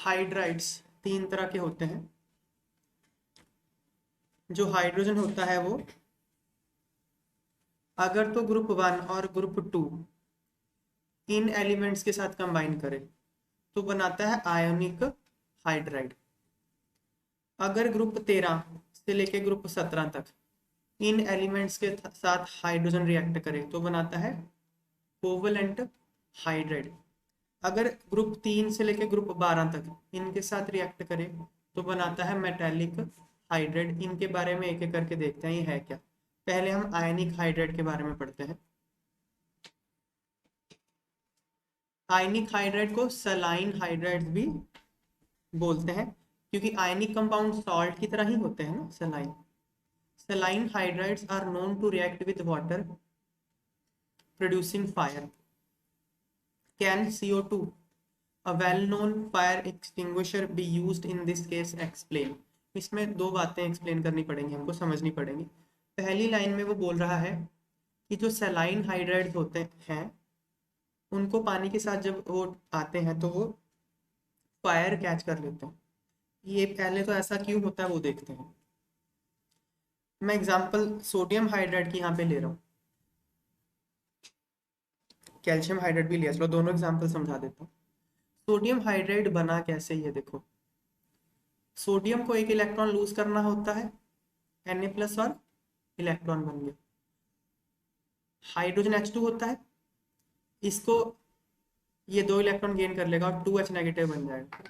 Hydrides तीन तरह के होते हैं। जो हाइड्रोजन होता है वो अगर तो ग्रुप 1 और ग्रुप 2 इन एलिमेंट्स के साथ कंबाइन करे तो बनाता है आयोनिक हाइड्राइड। अगर ग्रुप 13 से लेके ग्रुप 17 तक इन एलिमेंट्स के साथ हाइड्रोजन रिएक्ट करे तो बनाता है कोवलेंट हाइड्राइड। अगर ग्रुप 3 से लेके ग्रुप 12 तक इनके साथ रिएक्ट करे तो बनाता है मेटेलिक हाइड्राइड। इनके बारे में एक एक करके देखते हैं ये है क्या। पहले हम आयनिक हाइड्राइड के बारे में पढ़ते हैं। आयनिक हाइड्राइड को सलाइन हाइड्राइड भी बोलते हैं क्योंकि आयनिक कंपाउंड सॉल्ट की तरह ही होते हैं ना। Saline hydrides are known to react with water producing fire. Can CO2 a well known fire extinguisher be used in this case? explain। इसमें दो बातें एक्सप्लेन करनी पड़ेंगी, हमको समझनी पड़ेंगी। पहली लाइन में वो बोल रहा है कि जो सलाइन हाइड्राइड होते हैं उनको पानी के साथ जब वो आते हैं तो वो फायर कैच कर लेते हैं। ये पहले तो ऐसा क्यों होता है वो देखते हैं। मैं एग्जांपल सोडियम हाइड्राइड की यहाँ पे ले रहा हूँ, कैल्शियम हाइड्राइड भी लिया। चलो दोनों एग्जांपल समझा देता हूँ। सोडियम हाइड्राइड बना कैसे, ये देखो। सोडियम को एक इलेक्ट्रॉन लूज करना होता है Na+ और इलेक्ट्रॉन बन गया। हाइड्रोजन H2 होता है, इसको ये 2 इलेक्ट्रॉन गेन कर लेगा और 2H नेगेटिव बन जाएगा।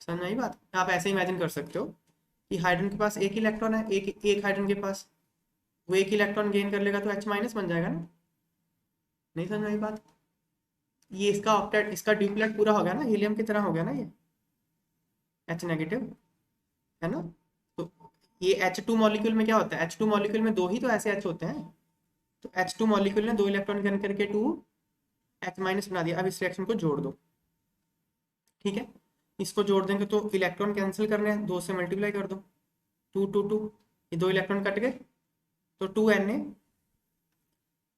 समझ आई बात। आप ऐसे इमेजिन कर सकते हो कि हाइड्रोजन के पास एक इलेक्ट्रॉन है, एक हाइड्रोजन के पास, वो एक इलेक्ट्रॉन गेन कर लेगा तो H- बन जाएगा ना। नहीं समझ आई बात। ये इसका ऑक्टेट, इसका ड्यूप्लेट पूरा हो गया ना, हीलियम की तरह हो गया ना ये H नेगेटिव, है ना। तो ये H2 मॉलिक्यूल में क्या होता है, H2 मॉलिक्यूल में 2 ही तो ऐसे H होते हैं। तो H2 मॉलिक्यूल ने 2 इलेक्ट्रॉन गेन करके 2H- बना दिया। अब इस रिएक्शन को जोड़ दो, ठीक है। इसको जोड़ देंगे तो इलेक्ट्रॉन कैंसिल करने हैं, 2 से मल्टीप्लाई कर दो, 2 2 2, ये 2 इलेक्ट्रॉन कट गए तो 2Na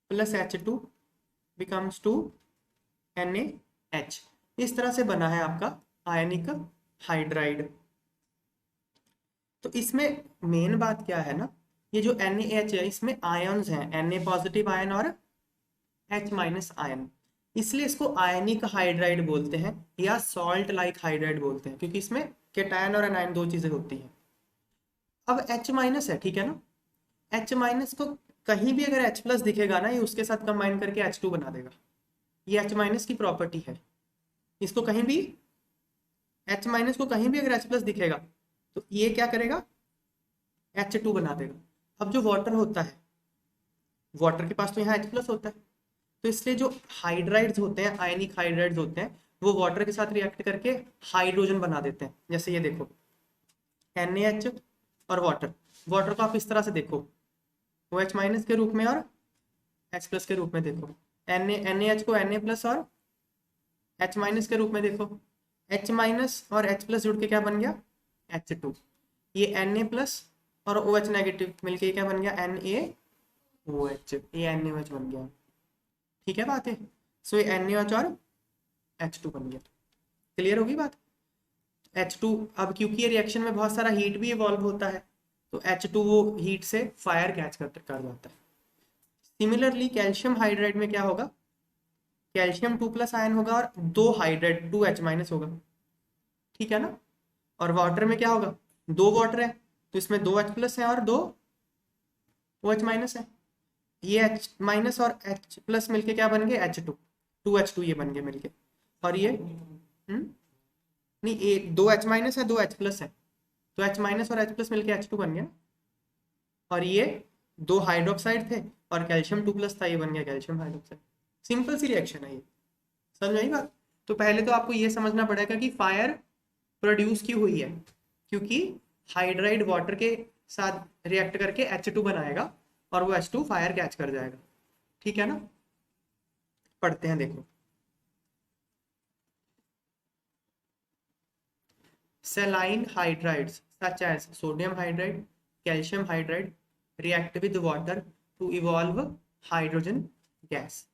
+ H2 बिकम्स 2NaH। इस तरह से बना है आपका आयनिक हाइड्राइड। तो इसमें मेन बात क्या है ना, ये जो NaH है इसमें आयन्स हैं, Na+ आयन और H- आयन, इसलिए इसको आयनिक हाइड्राइड बोलते हैं या सॉल्ट लाइक हाइड्राइड बोलते हैं, क्योंकि इसमें केटायन और एनायन 2 चीजें होती हैं। अब H- है, ठीक है ना। H- को कहीं भी अगर H+ दिखेगा ना, ये उसके साथ कंबाइन करके H2 बना देगा। ये H- की प्रॉपर्टी है। इसको कहीं भी H- को कहीं भी अगर H+ दिखेगा तो ये क्या करेगा, H2 बना देगा। अब जो वाटर होता है, वाटर के पास तो यहाँ H+ होता है, तो इसलिए जो हाइड्राइड्स होते हैं, आयनिक हाइड्राइड्स होते हैं, वो वाटर के साथ रिएक्ट करके हाइड्रोजन बना देते हैं। जैसे ये देखो NaH और वाटर, वाटर को आप इस तरह से देखो, वो H- के रूप में और H+ के रूप में देखो। NaH को Na+ और H- के रूप में देखो। H- और H+ जुड़ के क्या बन गया, H2। ये Na+ और OH नेगेटिव मिलके क्या बन गया, NaOH। ये NaOH बन गया, ठीक है बात है। सो ये NaOH और H2 बन गया। क्लियर होगी बात। H2, अब क्योंकि ये रिएक्शन में बहुत सारा हीट भी इवॉल्व होता है तो H2 वो हीट से फायर कैच कर जाता है। सिमिलरली कैल्शियम हाइड्राइड में क्या होगा, कैल्शियम 2+ आयन होगा और 2 हाइड्राइड 2H- होगा, ठीक है ना। और वाटर में क्या होगा, 2 वाटर है तो इसमें 2H+ है और 2 OH- है। ये H- और H+ मिलके क्या बन गए, H2, 2H2 ये बन गए मिलके। और ये नहीं, ये 2H- है 2H+ है, तो H- और H+ मिलके H2 बन गया। और ये 2 हाइड्रोक्साइड थे और कैल्शियम 2+ था, ये बन गया कैल्शियम हाइड्रोक्साइड। सिंपल सी रिएक्शन है ये, समझ आई बात। तो पहले तो आपको ये समझना पड़ेगा कि फायर प्रोड्यूस क्यों हुई है, क्योंकि हाइड्राइड वाटर के साथ रिएक्ट करके H2 बनाएगा और वो H2 फायर कैच कर जाएगा, ठीक है ना। पढ़ते हैं, देखो। Saline hydrides such as sodium hydride, calcium hydride react with water to evolve hydrogen gas।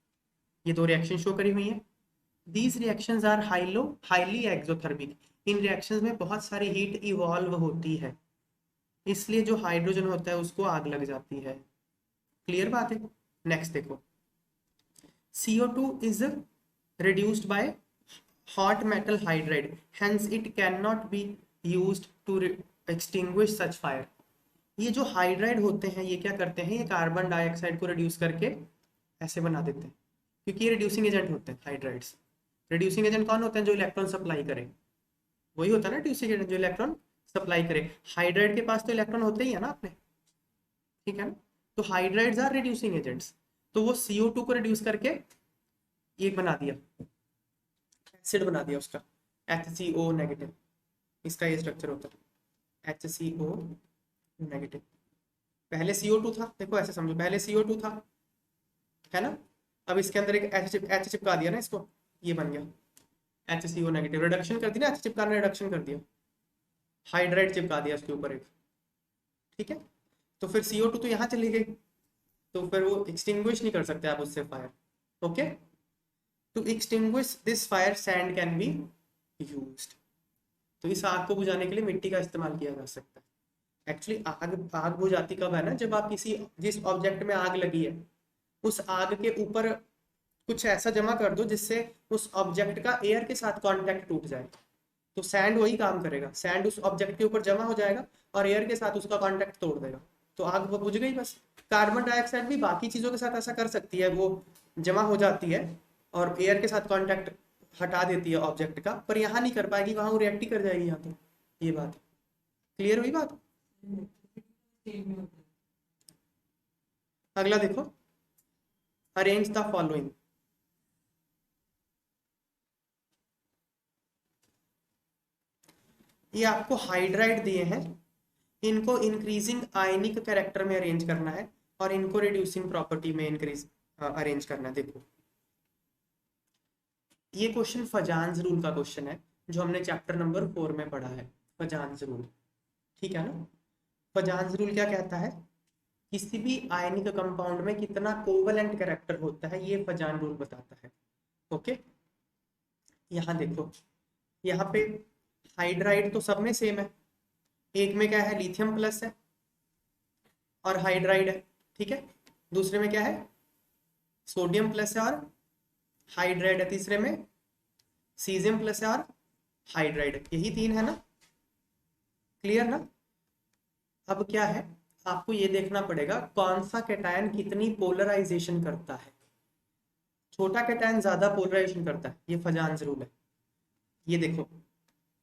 ये 2 रिएक्शन शो करी हुई हैं। These reactions are highly exothermic. इन रिएक्शंस में बहुत सारी हीट इवॉल्व होती है, इसलिए जो हाइड्रोजन होता है उसको आग लग जाती है। क्लियर बात है। नेक्स्ट देखो, CO2 is reduced by hot metal hydride, hence it cannot be used to extinguish such fire। ये जो हाइड्राइड होते हैं ये क्या करते हैं, ये कार्बन डाइऑक्साइड को रिड्यूस करके ऐसे बना देते हैं, क्योंकि ये रिड्यूसिंग एजेंट होते हैं हाइड्राइड्स। रिड्यूसिंग एजेंट कौन होते हैं, जो इलेक्ट्रॉन सप्लाई करे, वही होता है ना रिड्यूसिंग एजेंट, जो इलेक्ट्रॉन सप्लाई करे। हाइड्राइड के पास तो इलेक्ट्रॉन होते ही है ना अपने, ठीक है ना। तो हाइड्राइड्स आर रिड्यूसिंग एजेंट्स, तो वो CO2 को रिड्यूस करके ये बना दिया, एसिड बना दिया उसका, HCO नेगेटिव। इसका ये स्ट्रक्चर होता है HCO नेगेटिव। पहले CO2 था, देखो ऐसे समझो, पहले CO2 था, है ना। अब इसके अंदर एक H चिपका दिया ना इसको, ये बन गया HCO नेगेटिव। रिडक्शन कर दी ना, H चिपकाने रिडक्शन कर दिया, हाइड्राइड चिपका दिया उसके ऊपर एक, ठीक है। तो फिर CO2 तो यहाँ चली गई, तो फिर वो एक्सटिंग्विश नहीं कर सकते आप उससे fire. Okay, to extinguish this fire sand can be used. तो इस आग को बुझाने के लिए मिट्टी का इस्तेमाल किया जा सकता है। एक्चुअली आग आग बुझ जाती कब है ना, जब आप जिस ऑब्जेक्ट में आग लगी है उस आग के ऊपर कुछ ऐसा जमा कर दो जिससे उस ऑब्जेक्ट का एयर के साथ कांटेक्ट टूट जाए। तो सैंड वही काम करेगा, सैंड उस ऑब्जेक्ट के ऊपर जमा हो जाएगा और एयर के साथ उसका कांटेक्ट तोड़ देगा, तो आग बुझ गई बस। कार्बन डाइऑक्साइड भी बाकी चीजों के साथ ऐसा कर सकती है, वो जमा हो जाती है और एयर के साथ कांटेक्ट हटा देती है ऑब्जेक्ट का, पर यहाँ नहीं कर पाएगी, वहां वो रिएक्ट ही कर जाएगी यहाँ। तो ये बात क्लियर हुई बात। अगला देखो, अरेंज द फॉलोइंग। ये आपको हाइड्राइड दिए हैं, इनको इंक्रीजिंग आयनिक कैरेक्टर में अरेंज करना है और इनको रिड्यूसिंग प्रॉपर्टी में इंक्रीज अरेंज करना है। देखो ये क्वेश्चन फजान्स रूल का क्वेश्चन है, जो हमने चैप्टर नंबर 4 में पढ़ा है, फजान्स रूल, ठीक है ना। फजान्स रूल क्या कहता है, किसी भी आयनिक कंपाउंड में कितना कोवलेंट कैरेक्टर होता है, ये फजान रूल बताता है। ओके, यहाँ देखो, यहाँ पे हाइड्राइड तो सब में सेम है, एक में क्या है लिथियम प्लस है और हाइड्राइड है, ठीक है। दूसरे में क्या है सोडियम प्लस है और हाइड्राइड है, तीसरे में सीजियम प्लस है और हाइड्राइड है, यही तीन है ना। क्लियर ना। अब क्या है, आपको ये देखना पड़ेगा कौन सा कैटायन कितनी पोलराइजेशन करता है। छोटा कैटायन ज्यादा पोलराइजेशन करता है, ये फजान्स रूल है। ये देखो,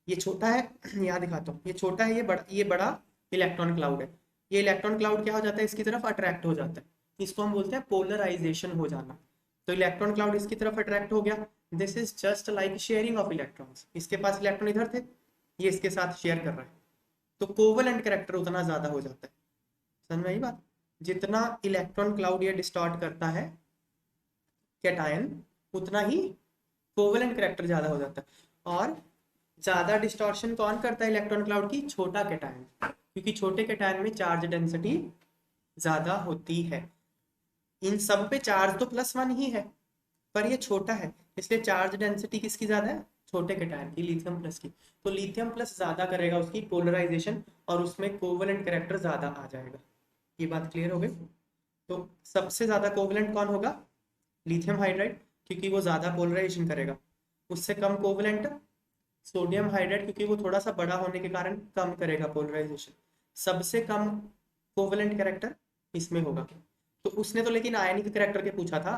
ये छोटा है, यहाँ दिखाता हूँ, ये छोटा है, ये बड़ा इलेक्ट्रॉन क्लाउड है। ये इलेक्ट्रॉन क्लाउड क्या हो जाता है, इसकी तरफ अट्रैक्ट हो जाता है, इसको हम बोलते हैं पोलराइजेशन हो जाना। तो इलेक्ट्रॉन क्लाउड इसकी तरफ अट्रैक्ट हो गया, this is just like sharing of electrons. इसके पास इलेक्ट्रॉन इधर थे, ये इसके साथ शेयर कर रहा है, तो कोवलेंट कैरेक्टर उतना ज्यादा हो जाता है। समझ में आई बात। जितना इलेक्ट्रॉन क्लाउड ये डिस्टॉर्ट करता है कैटायन, उतना ही कोवलेंट कैरेक्टर ज्यादा हो जाता है। और ज्यादा डिस्टॉर्शन कौन करता है इलेक्ट्रॉन क्लाउड की, छोटा कैटायन, क्योंकि छोटे कैटायन में चार्ज डेंसिटी ज्यादा होती है। इन सब पे चार्ज तो +1 ही है, पर ये छोटा है, इसलिए चार्ज डेंसिटी किसकी ज्यादा है, छोटे कैटायन की, लिथियम प्लस की। तो लिथियम प्लस ज्यादा करेगा उसकी पोलराइजेशन और उसमें कोवलेंट कैरेक्टर ज्यादा आ जाएगा। ये बात क्लियर हो गई। तो सबसे ज्यादा कोवलेंट कौन होगा, लिथियम हाइड्राइड, क्योंकि वो ज्यादा पोलराइजेशन करेगा। उससे कम कोवलेंट सोडियम हाइड्राइड, क्योंकि वो थोड़ा सा बड़ा होने के कारण कम करेगा पोलराइजेशन। सबसे कम कोवलेंट कैरेक्टर इसमें होगा। तो उसने तो लेकिन आयनिक कैरेक्टर के पूछा था,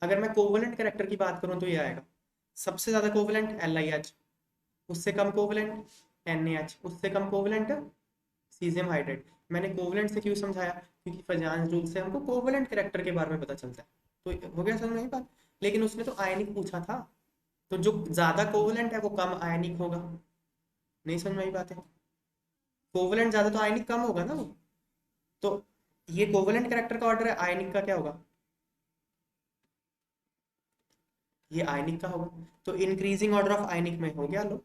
अगर मैं कोवलेंट कैरेक्टर की बात करूं तो ये आएगा, सबसे ज्यादा कोवलेंट LiH, उससे कम कोवलेंट NaH, उससे कम कोवलेंट सीजियम हाइड्राइड। मैंने कोवलेंट से क्यों समझाया, क्योंकि फजान्स रूल से हमको कोवलेंट कैरेक्टर के बारे में पता चलता है। तो हो गया समझ में बात। लेकिन उसने तो आयनिक पूछा था, तो जो ज्यादा कोवलेंट है वो कम आयनिक होगा। नहीं समझ में आई बात है, कोवलेंट ज्यादा तो आयनिक कम होगा ना वो। तो ये कोवलेंट कैरेक्टर का ऑर्डर है, आयनिक का क्या होगा, ये आयनिक का होगा। तो इंक्रीजिंग ऑर्डर ऑफ आयनिक में हो गया लो,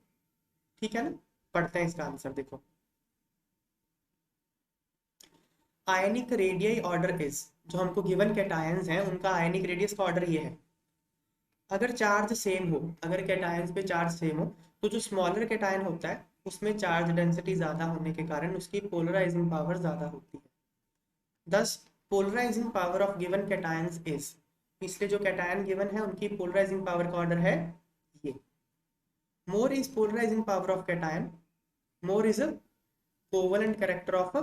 ठीक है ना। पढ़ते हैं इसका आंसर, देखो आयनिक रेडियई ऑर्डर इज, जो हमको गिवन कैटायंस हैं उनका आयनिक रेडियस का ऑर्डर ये है अगर चार्ज सेम हो, अगर कैटायंस पे चार्ज सेम हो, तो जो स्मॉलर कैटायन होता है उसमें चार्ज डेंसिटी ज्यादा होने के कारण उसकी पोलराइजिंग पावर ज्यादा होती है। Thus polarizing power of given cations is, इसलिए जो कैटायन गिवन है उनकी पोलराइजिंग पावर का ऑर्डर है ये। More is polarizing power of cation, more is covalent character of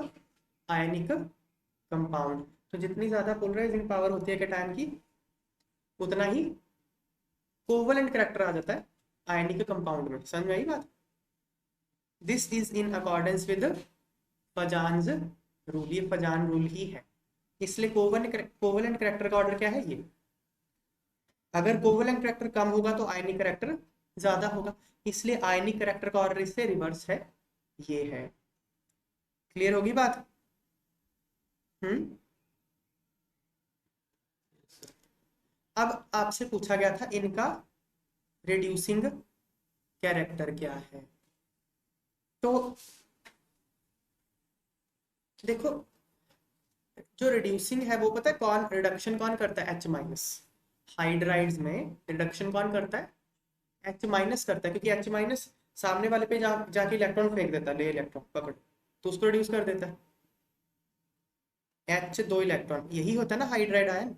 ionic compound. तो जितनी ज्यादा पोलराइजिंग पावर होती है कैटायन की, उतना ही कोवलेंट कैरेक्टर आ जाता है आयनिक कंपाउंड में। समझ में आई बात? This is in accordance with फजान्स rule, ये फजान रूल ही है। इसलिए कोवलेंट कैरेक्टर का ऑर्डर क्या है ये, अगर कोवलेंट कैरेक्टर कम होगा तो आयनिक कैरेक्टर ज्यादा होगा, इसलिए आयनिक कैरेक्टर का ऑर्डर इससे रिवर्स है, ये है। क्लियर होगी बात? हम्म। अब आपसे पूछा गया था इनका रिड्यूसिंग कैरेक्टर क्या है, तो देखो जो रिड्यूसिंग है वो पता है कौन रिडक्शन कौन करता है, H माइनस। हाइड्राइड्स में रिडक्शन कौन करता है, H माइनस करता है, क्योंकि H माइनस सामने वाले पे जाके इलेक्ट्रॉन फेंक देता है, ले इलेक्ट्रॉन पकड़, तो उसको रिड्यूस कर देता है। H दो इलेक्ट्रॉन, यही होता है ना हाइड्राइड आयन,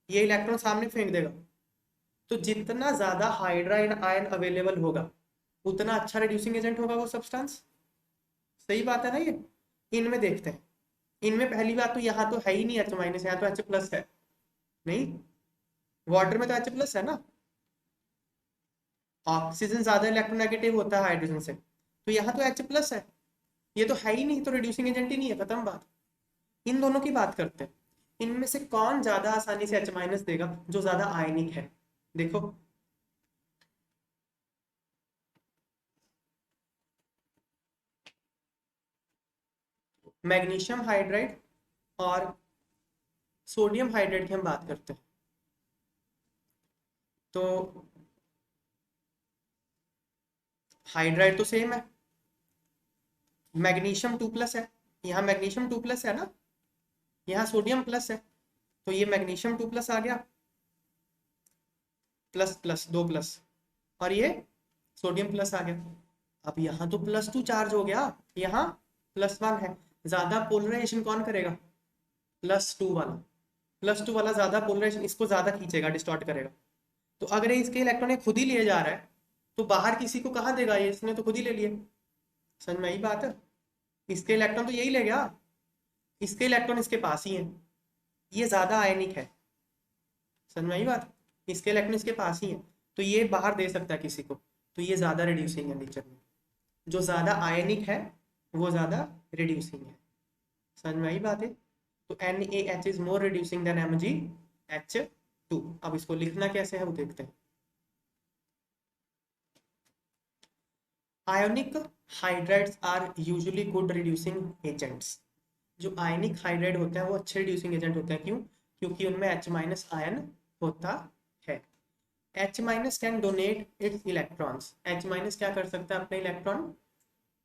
ये इलेक्ट्रॉन सामने फेंक देगा। तो जितना ज्यादा हाइड्राइड आयन अवेलेबल होगा उतना अच्छा रिड्यूसिंग एजेंट होगा वो सब्सटेंस। सही बात है ना ये? इनमें देखते हैं, इनमें पहली बात तो यहाँ तो है ही नहीं H माइनस, यहाँ तो H प्लस है। नहीं, वाटर में तो H प्लस है ना, ऑक्सीजन ज्यादा इलेक्ट्रोनेगेटिव होता है हाइड्रोजन से, तो यहाँ तो H प्लस है, ये तो है ही नहीं, तो रिड्यूसिंग एजेंट ही नहीं है, खत्म बात। इन दोनों की बात करते हैं, इनमें से कौन ज्यादा आसानी से H माइनस देगा, जो ज्यादा आयनिक है। देखो मैग्नीशियम हाइड्राइड और सोडियम हाइड्राइड की हम बात करते हैं, तो हाइड्राइड तो सेम है, मैग्नीशियम 2+ है, यहाँ मैग्नीशियम 2+ है ना, यहाँ सोडियम प्लस है, तो ये मैग्नीशियम 2+ आ गया, प्लस प्लस 2+, और ये सोडियम प्लस आ गया। अब यहाँ तो +2 चार्ज हो गया, यहाँ +1 है, ज्यादा पोलराइजेशन कौन करेगा, +2 वाला। +2 वाला ज्यादा पोलराइजेशन इसको ज्यादा खींचेगा, डिस्टॉर्ट करेगा। तो अगर इसके इलेक्ट्रॉन ये खुद ही लिए जा रहा है तो बाहर किसी को कहाँ देगा, ये इसने तो खुद ही ले लिए। समझ में आई बात है? इसके इलेक्ट्रॉन तो यही ले गया, इसके इलेक्ट्रॉन इसके पास ही है, ये ज्यादा आयनिक है। समझ में आई बात? इसके इलेक्ट्रॉन इसके पास ही है, तो ये बाहर दे सकता है किसी को, तो ये ज्यादा रिड्यूसिंग है नेचर में। जो ज्यादा आयनिक है वो ज्यादा रिड्यूसिंग है। समझ में आई बात है? तो NaH is more reducing than MgH2। अब इसको लिखना कैसे है वो देखते हैं। Ionic hydrides are usually good reducing agents. जो आयनिक हाइड्राइड होते हैं वो अच्छे रिड्यूसिंग एजेंट होते हैं, क्यों? क्योंकि उनमें H- आयन होता है। H- can donate it's electrons, H- क्या कर सकता है, अपने इलेक्ट्रॉन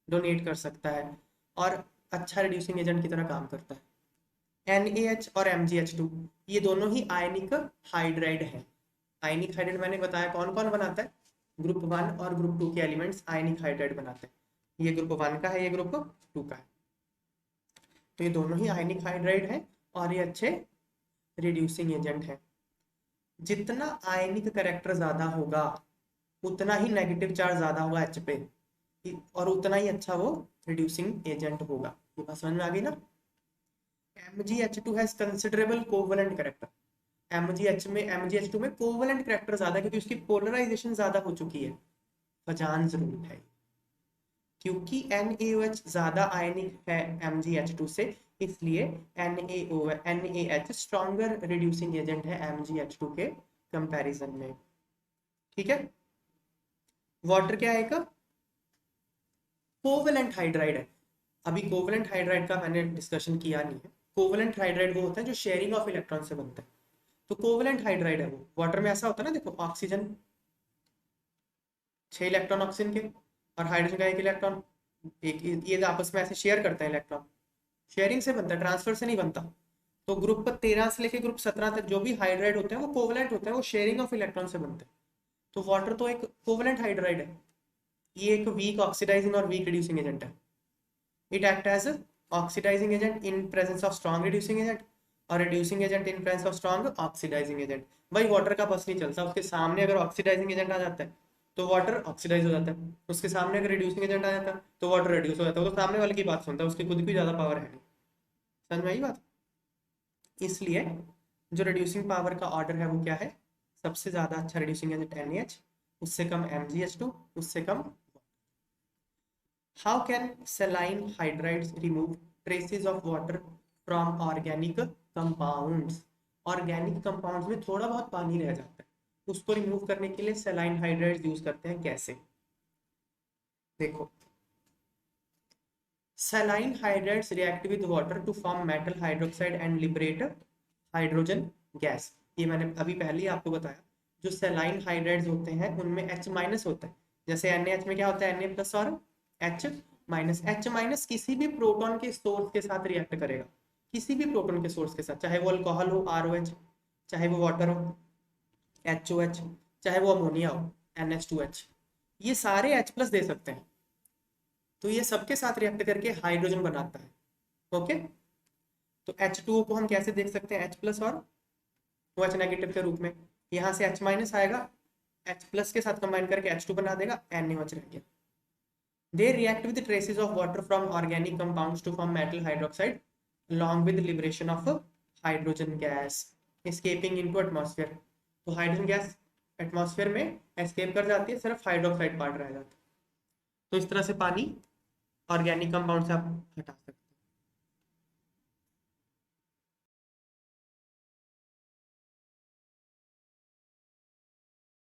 डोनेट कर सकता है और अच्छा रिड्यूसिंग एजेंट की तरह काम करता है। NaH और MgH2 ये दोनों ही आयनिक हाइड्राइड है। आयनिक हाइड्राइड मैंने बताया कौन कौन बनाता है, ग्रुप 1 और ग्रुप 2 के एलिमेंट्स आयनिक हाइड्राइड बनाते हैं। ये ग्रुप 1 का है, ये ग्रुप 2 का है, तो ये दोनों ही आयनिक हाइड्राइड है और ये अच्छे रिड्यूसिंग एजेंट है। जितना आयनिक करेक्टर ज्यादा होगा उतना ही नेगेटिव चार्ज ज्यादा होगा H पे, और उतना ही अच्छा वो रिड्यूसिंग एजेंट होगा। ये बात समझ में आ गई ना? MgH2 has considerable covalent character. MgH2 में कोवलेंट करेक्टर ज्यादा, क्योंकि उसकी पोलराइजेशन ज्यादा हो चुकी है। फजान्स रूल है, क्योंकि NaOH ज्यादा आयनिक है MgH2 से, इसलिए NaH स्ट्रॉन्गर रिड्यूसिंग एजेंट है MgH2 के कंपैरिजन में। ठीक है? वाटर क्या है, एक कोवलेंट हाइड्राइड है। अभी कोवलेंट हाइड्राइड का मैंने डिस्कशन किया नहीं है। कोवलेंट हाइड्राइड वो होता है जो शेयरिंग ऑफ इलेक्ट्रॉन से बनता है, तो कोवलेंट हाइड्राइड है वो। वाटर में ऐसा होता है ना, देखो ऑक्सीजन 6 इलेक्ट्रॉन ऑक्सीजन के, और हाइड्रोजन का 1 इलेक्ट्रॉन, एक ये आपस में ऐसे शेयर करते हैं इलेक्ट्रॉन, शेयरिंग से बनता है, ट्रांसफर से नहीं बनता। तो ग्रुप 13 से लेके ग्रुप 17 तक जो भी हाइड्राइड होते हैं वो कोवलेंट होते हैं, वो शेयरिंग ऑफ इलेक्ट्रॉन से बनते हैं। तो वाटर तो एक कोवलेंट हाइड्राइड है, ये एक वीक ऑक्सीडाइजिंग और वीक रिड्यूसिंग एजेंट है। It act as oxidizing agent in presence of strong reducing agent और reducing agent in presence of strong oxidizing agent. भाई वाटर का बस नहीं चलता, उसके सामने अगर ऑक्सीडाइजिंग एजेंट आ जाता है तो वाटर ऑक्सीडाइज हो जाता है, उसके सामने अगर रिड्यूसिंग एजेंट आ जाता है तो वाटर रिड्यूस हो जाता है। वो तो सामने वाले की बात सुनता है, उसकी खुद की ज्यादा पावर है नहीं। समझ में आई बात? इसलिए जो रिड्यूसिंग पावर का ऑर्डर है वो क्या है, सबसे ज्यादा अच्छा रिड्यूसिंग एजेंट NaH, उससे कम MgH2, उससे कम। How can saline hydrides remove traces of water from organic compounds? Organic compounds में थोड़ा बहुत पानी रह जाता है, उसको रिमूव करने के लिए सेलाइन हाइड्राइड्स यूज करते हैं। कैसे? देखो, saline hydrates react with water to form metal hydroxide and liberate hydrogen gas। ये मैंने अभी पहले ही आपको बताया, जो saline hydrates होते हैं उनमें H माइनस होता है। जैसे NaH में क्या होता है, Na प्लस और H माइनस। H माइनस किसी भी प्रोटॉन के सोर्स के साथ रिएक्ट करेगा, किसी भी प्रोटॉन के सोर्स के साथ, चाहे वो अल्कोहल हो ROH, चाहे वो वाटर हो HOH, चाहे वो अमोनिया हो NH2H, ये सारे H प्लस दे सकते हैं। तो ये सबके साथ रिएक्ट करके हाइड्रोजन बनाता है। ओके, तो H2O को हम कैसे देख सकते हैं, H प्लस और OH नेगेटिव के रूप में। यहाँ से H माइनस आएगा, H प्लस के साथ कंबाइन करके H2 बना देगा, NaOH रह गया। They react with traces of water from organic compounds to form metal hydroxide along with liberation of hydrogen gas escaping into atmosphere। तो हाइड्रोजन गैस एटमॉस्फेयर में एस्केप कर जाती है, सिर्फ हाइड्रोक्साइड पार्ट रह जाता है। तो इस तरह से पानी ऑर्गेनिक कंपाउंड से आप हटा सकते हैं।